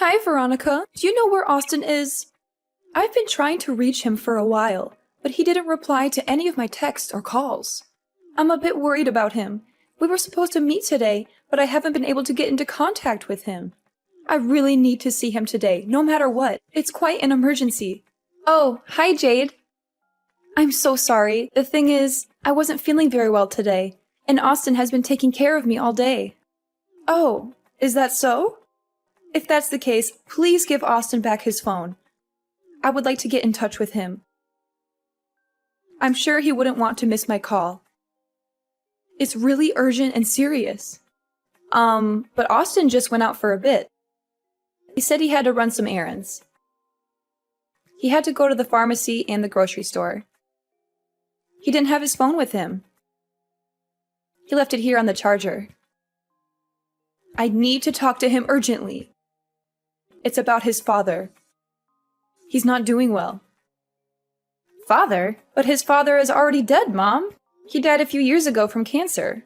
Hi, Veronica. Do you know where Austin is? I've been trying to reach him for a while, but he didn't reply to any of my texts or calls. I'm a bit worried about him. We were supposed to meet today, but I haven't been able to get into contact with him. I really need to see him today, no matter what. It's quite an emergency. Oh, hi, Jade. I'm so sorry. The thing is, I wasn't feeling very well today, and Austin has been taking care of me all day. Oh, is that so? If that's the case, please give Austin back his phone. I would like to get in touch with him. I'm sure he wouldn't want to miss my call. It's really urgent and serious. But Austin just went out for a bit. He said he had to run some errands. He had to go to the pharmacy and the grocery store. He didn't have his phone with him. He left it here on the charger. I need to talk to him urgently. It's about his father. He's not doing well. Father? But his father is already dead, Mom. He died a few years ago from cancer.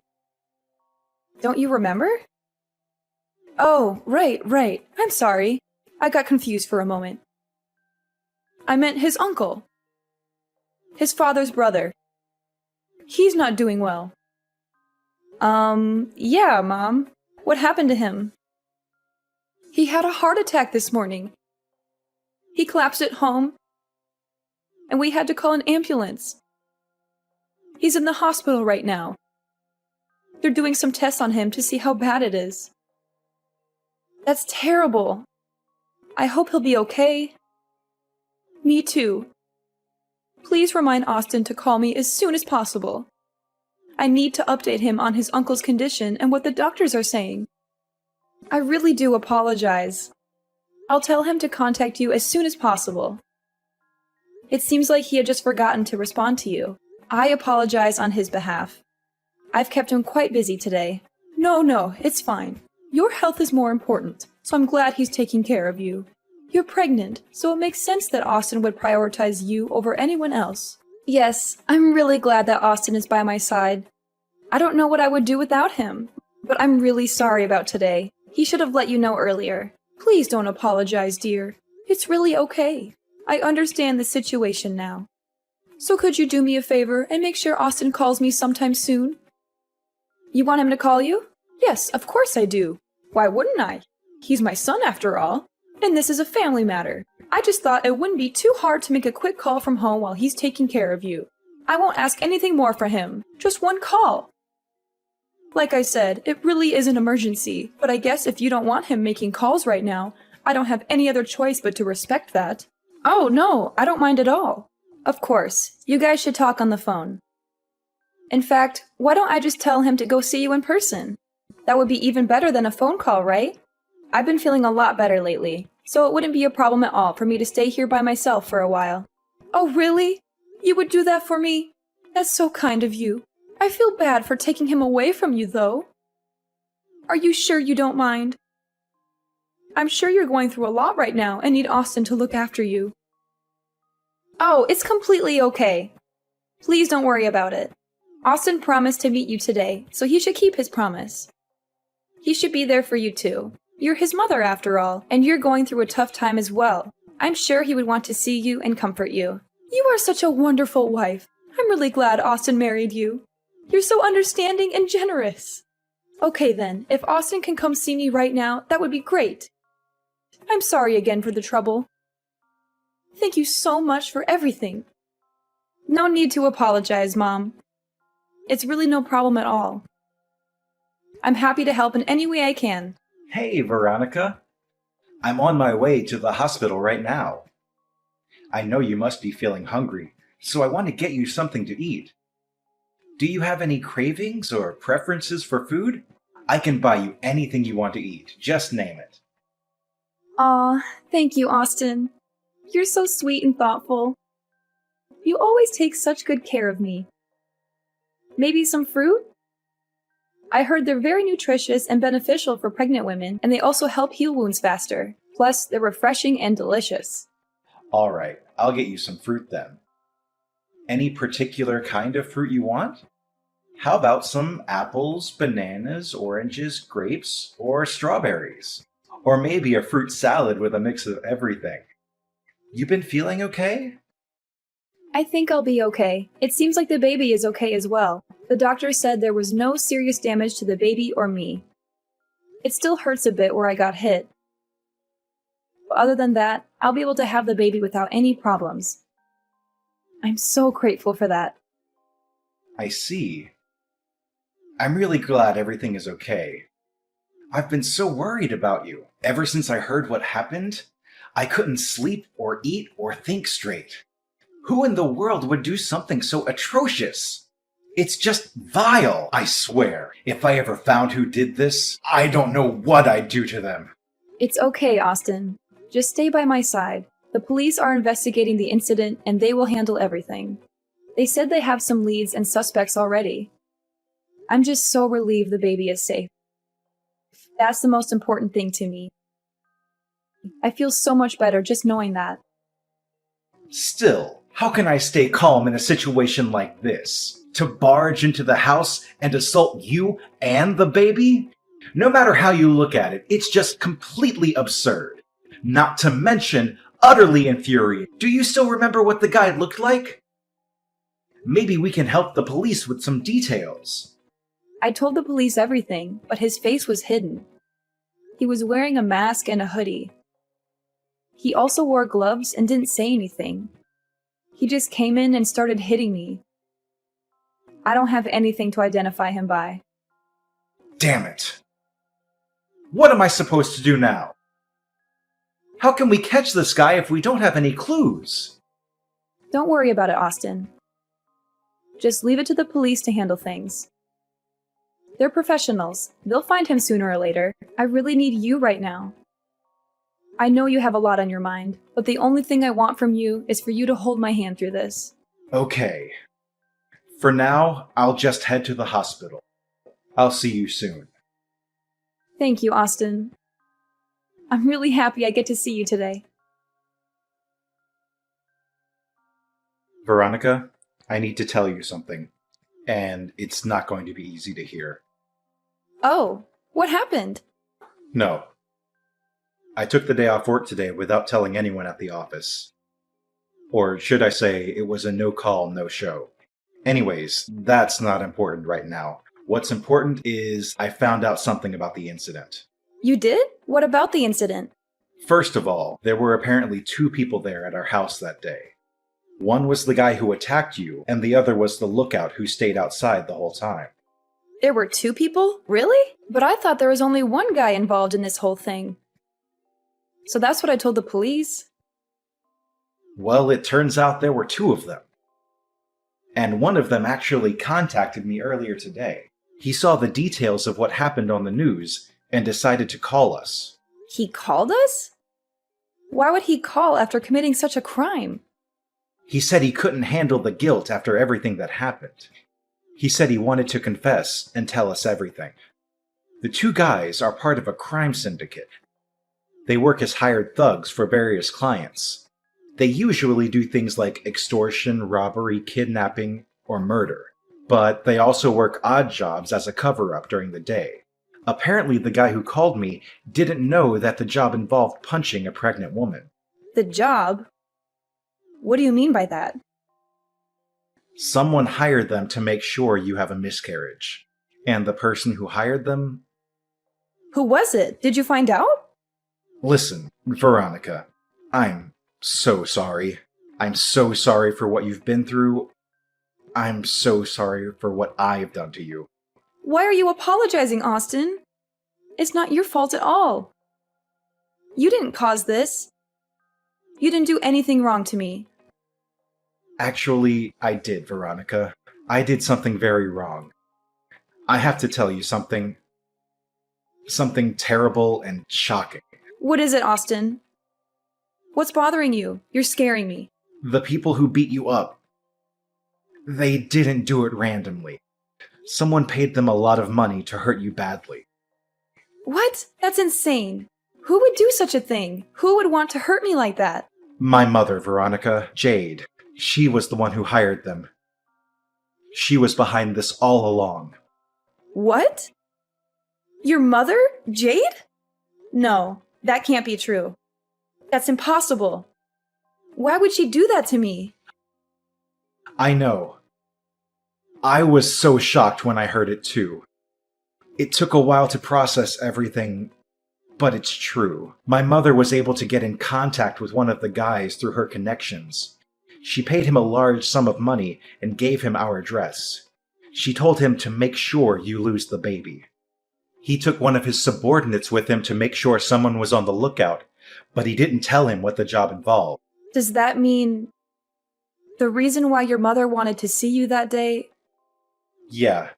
Don't you remember? Oh, right. I'm sorry. I got confused for a moment. I meant his uncle. His father's brother. He's not doing well. Yeah, Mom. What happened to him? He had a heart attack this morning. He collapsed at home, and we had to call an ambulance. He's in the hospital right now. They're doing some tests on him to see how bad it is. That's terrible. I hope he'll be okay. Me too. Please remind Austin to call me as soon as possible. I need to update him on his uncle's condition and what the doctors are saying. I really do apologize. I'll tell him to contact you as soon as possible. It seems like he had just forgotten to respond to you. I apologize on his behalf. I've kept him quite busy today. No, it's fine. Your health is more important, so I'm glad he's taking care of you. You're pregnant, so it makes sense that Austin would prioritize you over anyone else. Yes, I'm really glad that Austin is by my side. I don't know what I would do without him, but I'm really sorry about today. He should have let you know earlier. Please don't apologize, dear. It's really okay. I understand the situation now. So could you do me a favor and make sure Austin calls me sometime soon? You want him to call you? Yes, of course I do. Why wouldn't I? He's my son after all. And this is a family matter. I just thought it wouldn't be too hard to make a quick call from home while he's taking care of you. I won't ask anything more for him. Just one call. Like I said, it really is an emergency, but I guess if you don't want him making calls right now, I don't have any other choice but to respect that. Oh, no, I don't mind at all. Of course, you guys should talk on the phone. In fact, why don't I just tell him to go see you in person? That would be even better than a phone call, right? I've been feeling a lot better lately, so it wouldn't be a problem at all for me to stay here by myself for a while. Oh, really? You would do that for me? That's so kind of you. I feel bad for taking him away from you, though. Are you sure you don't mind? I'm sure you're going through a lot right now and need Austin to look after you. Oh, it's completely okay. Please don't worry about it. Austin promised to meet you today, so he should keep his promise. He should be there for you too. You're his mother after all, and you're going through a tough time as well. I'm sure he would want to see you and comfort you. You are such a wonderful wife. I'm really glad Austin married you. You're so understanding and generous. Okay then, if Austin can come see me right now, that would be great. I'm sorry again for the trouble. Thank you so much for everything. No need to apologize, Mom. It's really no problem at all. I'm happy to help in any way I can. Hey, Veronica. I'm on my way to the hospital right now. I know you must be feeling hungry, so I want to get you something to eat. Do you have any cravings or preferences for food? I can buy you anything you want to eat. Just name it. Aw, thank you, Austin. You're so sweet and thoughtful. You always take such good care of me. Maybe some fruit? I heard they're very nutritious and beneficial for pregnant women, and they also help heal wounds faster. Plus, they're refreshing and delicious. All right, I'll get you some fruit then. Any particular kind of fruit you want? How about some apples, bananas, oranges, grapes, or strawberries? Or maybe a fruit salad with a mix of everything. You been feeling okay? I think I'll be okay. It seems like the baby is okay as well. The doctor said there was no serious damage to the baby or me. It still hurts a bit where I got hit. But other than that, I'll be able to have the baby without any problems. I'm so grateful for that. I see. I'm really glad everything is okay. I've been so worried about you. Ever since I heard what happened, I couldn't sleep or eat or think straight. Who in the world would do something so atrocious? It's just vile, I swear. If I ever found who did this, I don't know what I'd do to them. It's okay, Austin. Just stay by my side. The police are investigating the incident and they will handle everything. They said they have some leads and suspects already. I'm just so relieved the baby is safe. That's the most important thing to me. I feel so much better just knowing that. Still, how can I stay calm in a situation like this? To barge into the house and assault you and the baby? No matter how you look at it, it's just completely absurd. Not to mention, utterly infuriating. Do you still remember what the guy looked like? Maybe we can help the police with some details. I told the police everything, but his face was hidden. He was wearing a mask and a hoodie. He also wore gloves and didn't say anything. He just came in and started hitting me. I don't have anything to identify him by. Damn it. What am I supposed to do now? How can we catch this guy if we don't have any clues? Don't worry about it, Austin. Just leave it to the police to handle things. They're professionals. They'll find him sooner or later. I really need you right now. I know you have a lot on your mind, but the only thing I want from you is for you to hold my hand through this. Okay. For now, I'll just head to the hospital. I'll see you soon. Thank you, Austin. I'm really happy I get to see you today. Veronica, I need to tell you something, and it's not going to be easy to hear. Oh, what happened? No. I took the day off work today without telling anyone at the office. Or should I say, it was a no-call, no-show. Anyways, that's not important right now. What's important is I found out something about the incident. You did? What about the incident? First of all, there were apparently 2 people there at our house that day. One was the guy who attacked you, and the other was the lookout who stayed outside the whole time. There were 2 people? Really? But I thought there was only one guy involved in this whole thing. So that's what I told the police. Well, it turns out there were 2 of them. And one of them actually contacted me earlier today. He saw the details of what happened on the news and decided to call us. He called us? Why would he call after committing such a crime? He said he couldn't handle the guilt after everything that happened. He said he wanted to confess and tell us everything. The 2 guys are part of a crime syndicate. They work as hired thugs for various clients. They usually do things like extortion, robbery, kidnapping, or murder. But they also work odd jobs as a cover-up during the day. Apparently, the guy who called me didn't know that the job involved punching a pregnant woman. The job? What do you mean by that? Someone hired them to make sure you have a miscarriage. And the person who hired them... Who was it? Did you find out? Listen, Veronica, I'm so sorry. I'm so sorry for what you've been through. I'm so sorry for what I've done to you. Why are you apologizing, Austin? It's not your fault at all. You didn't cause this. You didn't do anything wrong to me. Actually, I did, Veronica. I did something very wrong. I have to tell you something. Something terrible and shocking. What is it, Austin? What's bothering you? You're scaring me. The people who beat you up, they didn't do it randomly. Someone paid them a lot of money to hurt you badly. What? That's insane. Who would do such a thing? Who would want to hurt me like that? My mother, Veronica, Jade. She was the one who hired them. She was behind this all along. What? Your mother? Jade? No, That can't be true. That's impossible. Why would she do that to me? I know. I was so shocked when I heard it too. It took a while to process everything, but it's true. My mother was able to get in contact with one of the guys through her connections. She paid him a large sum of money and gave him our address. She told him to make sure you lose the baby. He took one of his subordinates with him to make sure someone was on the lookout, but he didn't tell him what the job involved. Does that mean the reason why your mother wanted to see you that day? Yeah.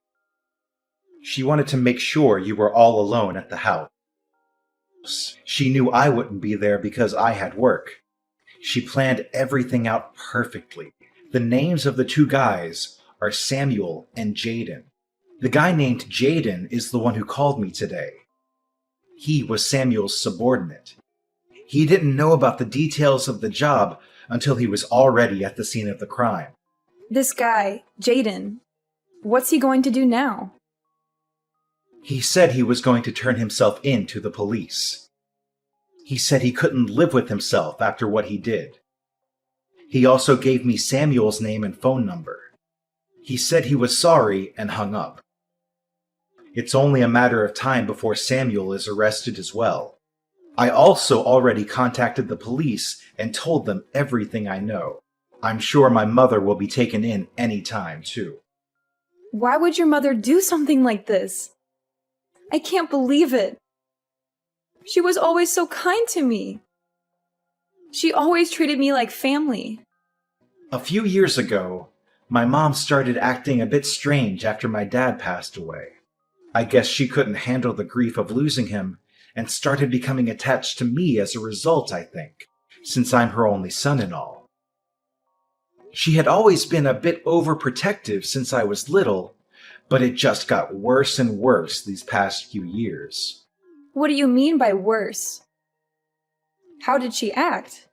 She wanted to make sure you were all alone at the house. She knew I wouldn't be there because I had work. She planned everything out perfectly. The names of the two guys are Samuel and Jaden. The guy named Jaden is the one who called me today. He was Samuel's subordinate. He didn't know about the details of the job until he was already at the scene of the crime. This guy, Jaden, what's he going to do now? He said he was going to turn himself in to the police. He said he couldn't live with himself after what he did. He also gave me Samuel's name and phone number. He said he was sorry and hung up. It's only a matter of time before Samuel is arrested as well. I also already contacted the police and told them everything I know. I'm sure my mother will be taken in any time, too. Why would your mother do something like this? I can't believe it. She was always so kind to me. She always treated me like family. A few years ago, my mom started acting a bit strange after my dad passed away. I guess she couldn't handle the grief of losing him and started becoming attached to me as a result, I think, since I'm her only son and all. She had always been a bit overprotective since I was little, but it just got worse and worse these past few years. What do you mean by worse? How did she act?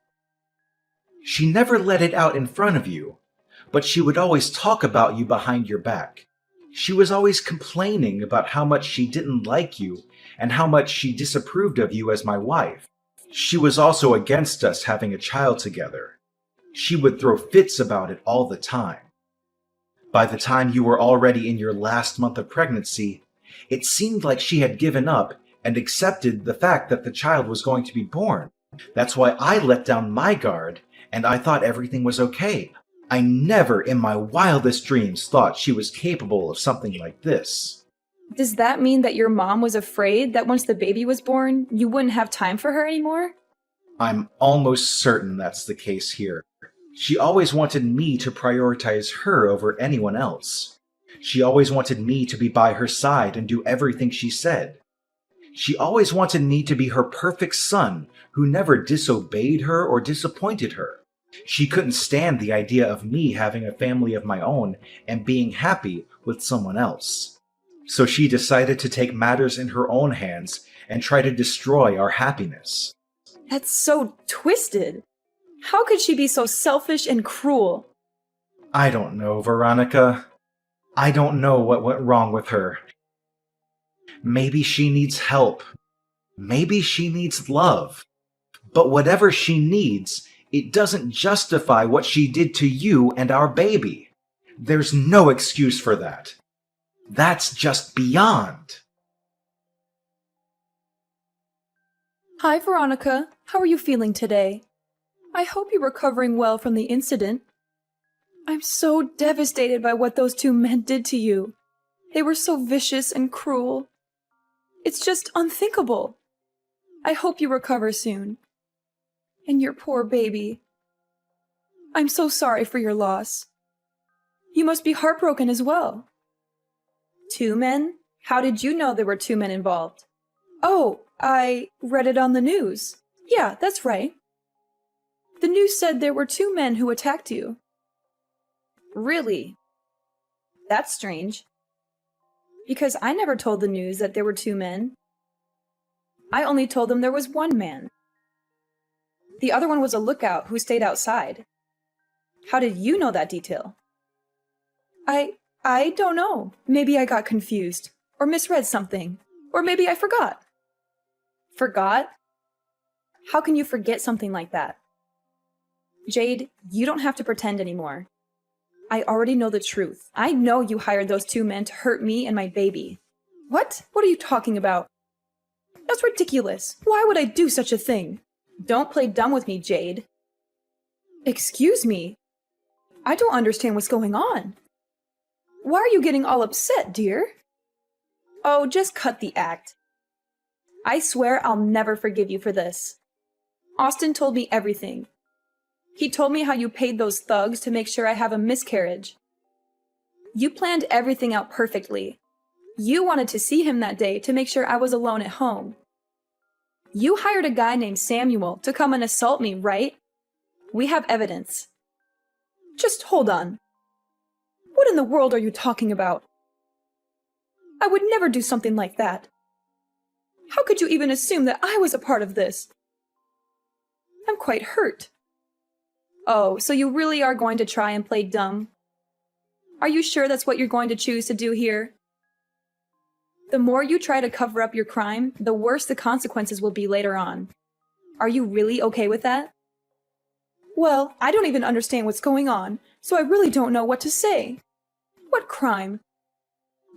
She never let it out in front of you, but she would always talk about you behind your back. She was always complaining about how much she didn't like you and how much she disapproved of you as my wife. She was also against us having a child together. She would throw fits about it all the time. By the time you were already in your last month of pregnancy, it seemed like she had given up and accepted the fact that the child was going to be born. That's why I let down my guard and I thought everything was okay. I never in my wildest dreams thought she was capable of something like this. Does that mean that your mom was afraid that once the baby was born, you wouldn't have time for her anymore? I'm almost certain that's the case here. She always wanted me to prioritize her over anyone else. She always wanted me to be by her side and do everything she said. She always wanted me to be her perfect son who never disobeyed her or disappointed her. She couldn't stand the idea of me having a family of my own and being happy with someone else. So she decided to take matters in her own hands and try to destroy our happiness. That's so twisted. How could she be so selfish and cruel? I don't know, Veronica. I don't know what went wrong with her. Maybe she needs help. Maybe she needs love. But whatever she needs, it doesn't justify what she did to you and our baby. There's no excuse for that. That's just beyond. Hi, Veronica. How are you feeling today? I hope you're recovering well from the incident. I'm so devastated by what those two men did to you. They were so vicious and cruel. It's just unthinkable. I hope you recover soon. And your poor baby. I'm so sorry for your loss. You must be heartbroken as well. 2 men? How did you know there were 2 men involved? Oh, I read it on the news. Yeah, that's right. The news said there were 2 men who attacked you. Really? That's strange. Because I never told the news that there were 2 men. I only told them there was 1 man. The other one was a lookout who stayed outside. How did you know that detail? I don't know. Maybe I got confused, or misread something, or maybe I forgot. Forgot? How can you forget something like that? Jade, you don't have to pretend anymore. I already know the truth. I know you hired those two men to hurt me and my baby. What? What are you talking about? That's ridiculous. Why would I do such a thing? Don't play dumb with me, Jade. Excuse me. I don't understand what's going on. Why are you getting all upset, dear? Oh, just cut the act. I swear I'll never forgive you for this. Austin told me everything. He told me how you paid those thugs to make sure I have a miscarriage. You planned everything out perfectly. You wanted to see him that day to make sure I was alone at home. You hired a guy named Samuel to come and assault me, right? We have evidence. Just hold on. What in the world are you talking about? I would never do something like that. How could you even assume that I was a part of this? I'm quite hurt. Oh, so you really are going to try and play dumb? Are you sure that's what you're going to choose to do here? The more you try to cover up your crime, the worse the consequences will be later on. Are you really okay with that? Well, I don't even understand what's going on, so I really don't know what to say. What crime?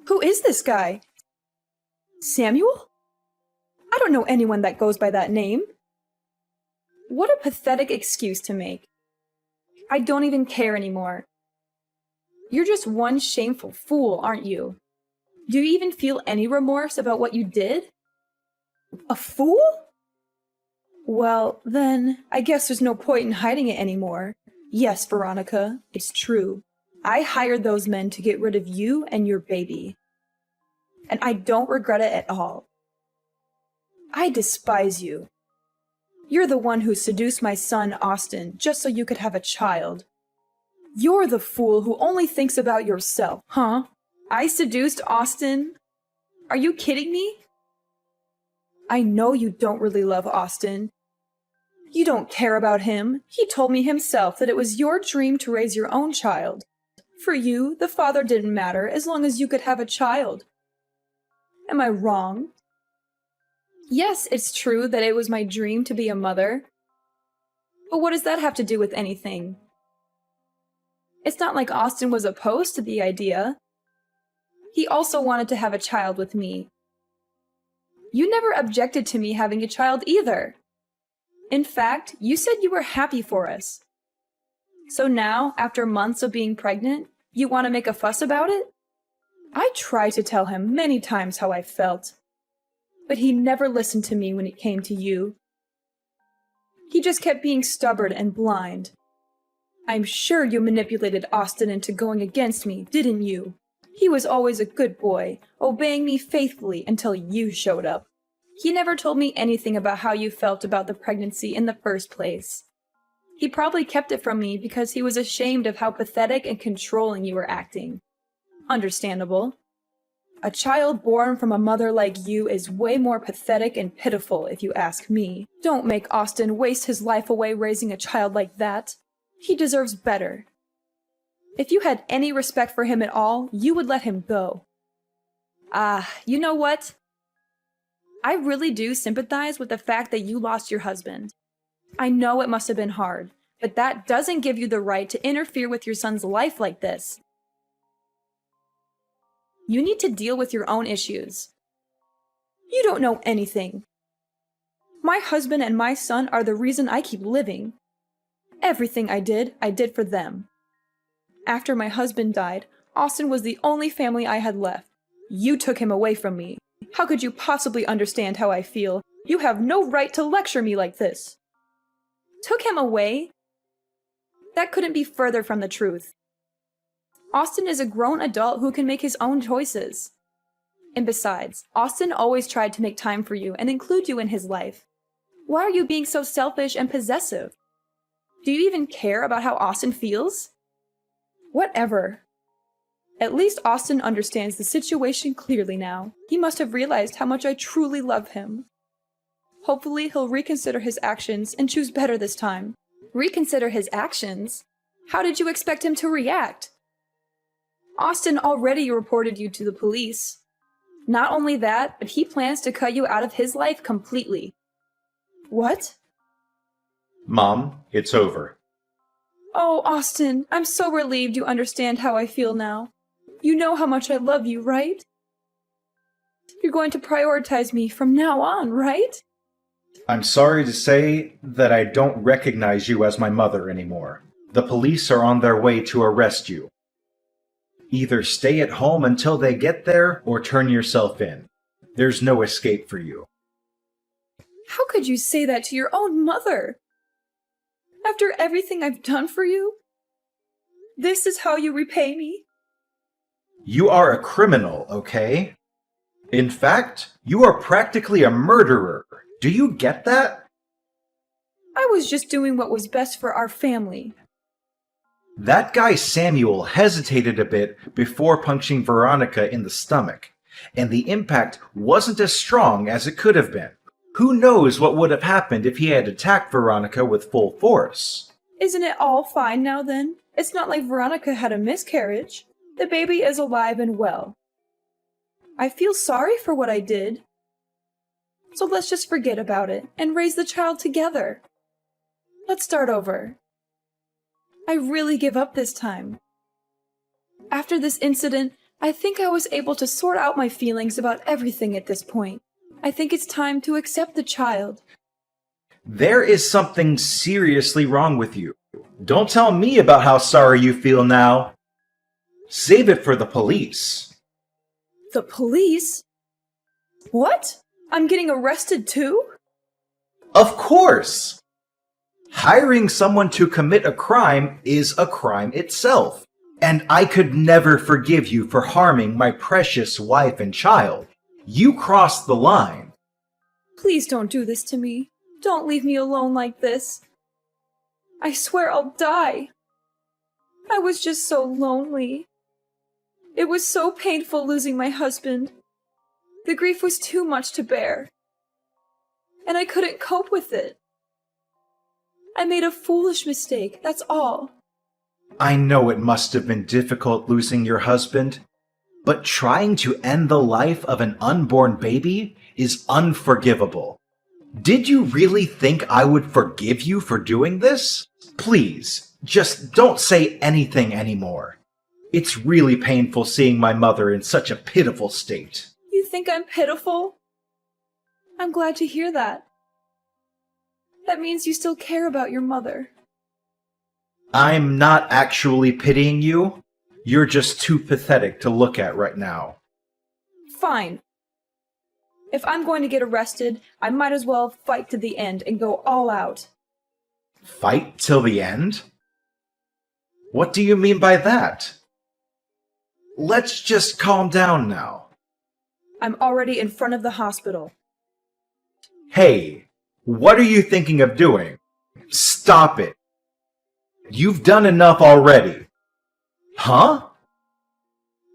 Who is this guy? Samuel? I don't know anyone that goes by that name. What a pathetic excuse to make. I don't even care anymore. You're just one shameful fool, aren't you? Do you even feel any remorse about what you did? A fool? Well, then, I guess there's no point in hiding it anymore. Yes, Veronica, it's true. I hired those men to get rid of you and your baby. And I don't regret it at all. I despise you. You're the one who seduced my son, Austin, just so you could have a child. You're the fool who only thinks about yourself, huh? I seduced Austin? Are you kidding me? I know you don't really love Austin. You don't care about him. He told me himself that it was your dream to raise your own child. For you, the father didn't matter as long as you could have a child. Am I wrong? Yes, it's true that it was my dream to be a mother. But what does that have to do with anything? It's not like Austin was opposed to the idea. He also wanted to have a child with me. You never objected to me having a child either. In fact, you said you were happy for us. So now, after months of being pregnant, you want to make a fuss about it? I tried to tell him many times how I felt. But he never listened to me when it came to you. He just kept being stubborn and blind. I'm sure you manipulated Austin into going against me, didn't you? He was always a good boy, obeying me faithfully until you showed up. He never told me anything about how you felt about the pregnancy in the first place. He probably kept it from me because he was ashamed of how pathetic and controlling you were acting. Understandable. A child born from a mother like you is way more pathetic and pitiful, if you ask me. Don't make Austin waste his life away raising a child like that. He deserves better. If you had any respect for him at all, you would let him go. You know what? I really do sympathize with the fact that you lost your husband. I know it must have been hard, but that doesn't give you the right to interfere with your son's life like this. You need to deal with your own issues. You don't know anything. My husband and my son are the reason I keep living. Everything I did for them. After my husband died, Austin was the only family I had left. You took him away from me. How could you possibly understand how I feel? You have no right to lecture me like this. Took him away? That couldn't be further from the truth. Austin is a grown adult who can make his own choices. And besides, Austin always tried to make time for you and include you in his life. Why are you being so selfish and possessive? Do you even care about how Austin feels? Whatever. At least Austin understands the situation clearly now. He must have realized how much I truly love him. Hopefully he'll reconsider his actions and choose better this time. Reconsider his actions? How did you expect him to react? Austin already reported you to the police. Not only that, but he plans to cut you out of his life completely. What? Mom, it's over. Oh, Austin, I'm so relieved you understand how I feel now. You know how much I love you, right? You're going to prioritize me from now on, right? I'm sorry to say that I don't recognize you as my mother anymore. The police are on their way to arrest you. Either stay at home until they get there, or turn yourself in. There's no escape for you. How could you say that to your own mother? After everything I've done for you? This is how you repay me? You are a criminal, okay? In fact, you are practically a murderer. Do you get that? I was just doing what was best for our family. That guy Samuel hesitated a bit before punching Veronica in the stomach, and the impact wasn't as strong as it could have been. Who knows what would have happened if he had attacked Veronica with full force? Isn't it all fine now then? It's not like Veronica had a miscarriage. The baby is alive and well. I feel sorry for what I did. So let's just forget about it and raise the child together. Let's start over. I really give up this time. After this incident, I think I was able to sort out my feelings about everything at this point. I think it's time to accept the child. There is something seriously wrong with you. Don't tell me about how sorry you feel now. Save it for the police. The police? What? I'm getting arrested too? Of course! Hiring someone to commit a crime is a crime itself. And I could never forgive you for harming my precious wife and child. You crossed the line. Please don't do this to me. Don't leave me alone like this. I swear I'll die. I was just so lonely. It was so painful losing my husband. The grief was too much to bear. And I couldn't cope with it. I made a foolish mistake, that's all. I know it must have been difficult losing your husband, but trying to end the life of an unborn baby is unforgivable. Did you really think I would forgive you for doing this? Please, just don't say anything anymore. It's really painful seeing my mother in such a pitiful state. You think I'm pitiful? I'm glad to hear that. That means you still care about your mother. I'm not actually pitying you. You're just too pathetic to look at right now. Fine. If I'm going to get arrested, I might as well fight to the end and go all out. Fight till the end? What do you mean by that? Let's just calm down now. I'm already in front of the hospital. Hey, what are you thinking of doing? Stop it. You've done enough already. Huh?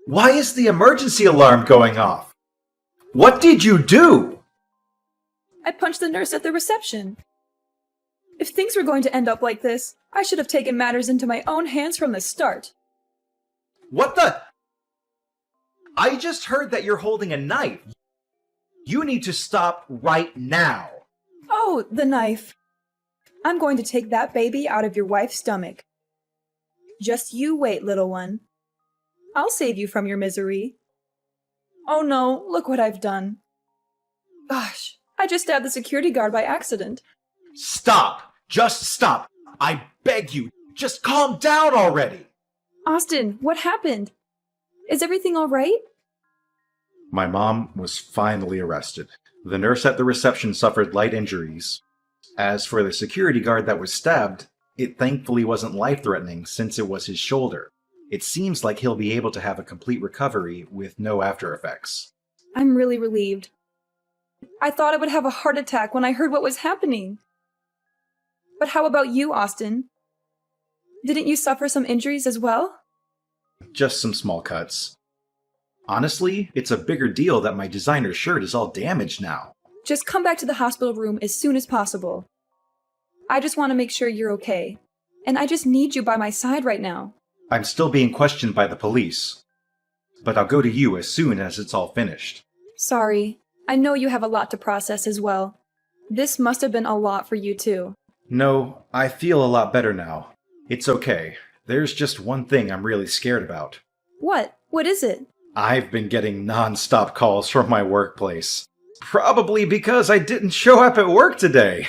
Why is the emergency alarm going off? What did you do? I punched the nurse at the reception. If things were going to end up like this, I should have taken matters into my own hands from the start. What the? I just heard that you're holding a knife. You need to stop right now. Oh, the knife. I'm going to take that baby out of your wife's stomach. Just you wait, little one. I'll save you from your misery. Oh no, look what I've done. Gosh, I just stabbed the security guard by accident. Stop! Just stop! I beg you, just calm down already! Austin, what happened? Is everything all right? My mom was finally arrested. The nurse at the reception suffered light injuries. As for the security guard that was stabbed, it thankfully wasn't life-threatening since it was his shoulder. It seems like he'll be able to have a complete recovery with no after effects. I'm really relieved. I thought I would have a heart attack when I heard what was happening. But how about you, Austin? Didn't you suffer some injuries as well? Just some small cuts. Honestly, it's a bigger deal that my designer shirt is all damaged now. Just come back to the hospital room as soon as possible. I just want to make sure you're okay. And I just need you by my side right now. I'm still being questioned by the police. But I'll go to you as soon as it's all finished. Sorry. I know you have a lot to process as well. This must have been a lot for you too. No, I feel a lot better now. It's okay. There's just one thing I'm really scared about. What? What is it? I've been getting non-stop calls from my workplace. Probably because I didn't show up at work today.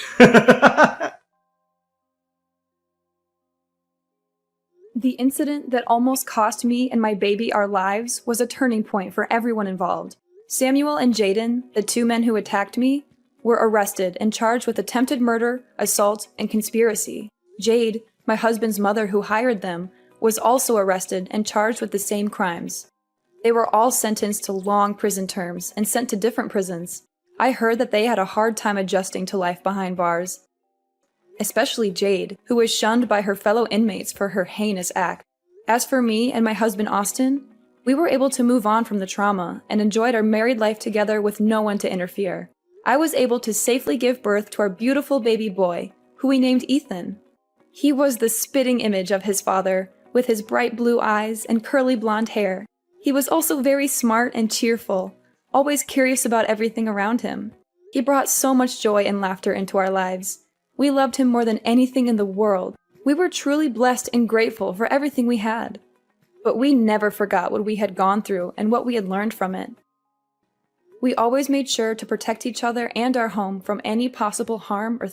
The incident that almost cost me and my baby our lives was a turning point for everyone involved. Samuel and Jaden, the two men who attacked me, were arrested and charged with attempted murder, assault, and conspiracy. Jade, my husband's mother who hired them, was also arrested and charged with the same crimes. They were all sentenced to long prison terms and sent to different prisons. I heard that they had a hard time adjusting to life behind bars. Especially Jade, who was shunned by her fellow inmates for her heinous act. As for me and my husband Austin, we were able to move on from the trauma and enjoyed our married life together with no one to interfere. I was able to safely give birth to our beautiful baby boy, who we named Ethan. He was the spitting image of his father, with his bright blue eyes and curly blonde hair. He was also very smart and cheerful, always curious about everything around him. He brought so much joy and laughter into our lives. We loved him more than anything in the world. We were truly blessed and grateful for everything we had. But we never forgot what we had gone through and what we had learned from it. We always made sure to protect each other and our home from any possible harm or